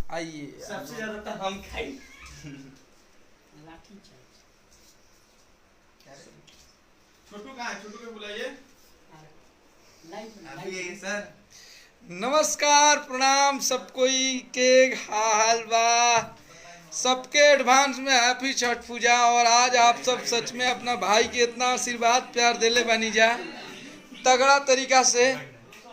आइए। सबसे ज्यादा तो हम खाई। छोटू कहाँ है? छोटू को बुलाइए। अभी सर नमस्कार प्रणाम सब कोई के हाल बा। सबके एडवांस में हैप्पी छठ पूजा। और आज आप सब सच में अपना भाई के इतना आशीर्वाद प्यार देले बनी जा तगड़ा तरीका से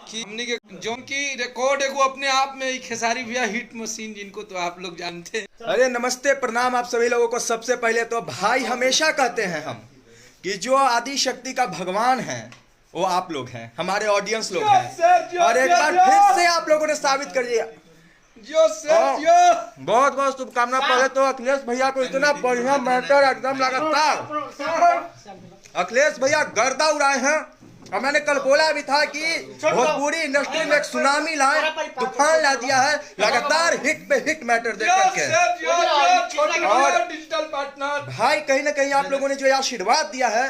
कि हमनी के जो की रिकॉर्ड एगो अपने आप में ही खेसारी भैया हिट मशीन, जिनको तो आप लोग जानते हैं। अरे नमस्ते प्रणाम आप सभी लोगों को। सबसे पहले तो भाई हमेशा कहते हैं हम कि जो आदि शक्ति का भगवान है वो आप लोग हैं, हमारे ऑडियंस लोग हैं। और एक बार फिर से आप लोगों ने साबित कर दिया। बहुत बहुत शुभकामना। पहले तो अखिलेश भैया को इतना बढ़िया मैटर एकदम लगातार अखिलेश भैया गर्दा उड़ाए हैं। और मैंने कल बोला भी था कि भोजपुरी इंडस्ट्री में एक सुनामी लाए, तूफान ला दिया है लगातार हिट पे हिट मैटर देख करके। और डिजिटल पार्टनर भाई कहीं ना कहीं आप लोगों ने जो आशीर्वाद दिया है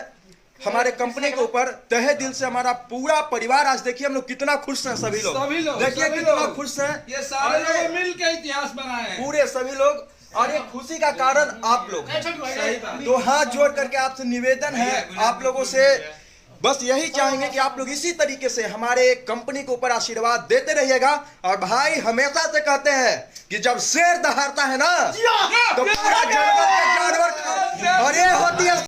हमारे कंपनी के ऊपर, तहे दिल से हमारा पूरा परिवार आज देखिए हम लोग कितना खुश हैं। सभी लोग देखिए कितना खुश हैं। ये सारे लोग मिल के इतिहास बनाए हैं, पूरे सभी लोग। और ये खुशी का कारण आप लोग हैं। तो हाथ जोड़ करके आपसे निवेदन है, आप लोगों से बस यही चाहेंगे कि आप लोग इसी तरीके से हमारे कंपनी के ऊपर आशीर्वाद देते रहिएगा। और भाई हमेशा से कहते हैं कि जब शेर दहाड़ता है ना तो पूरा जंगल के जानवर और ये होती है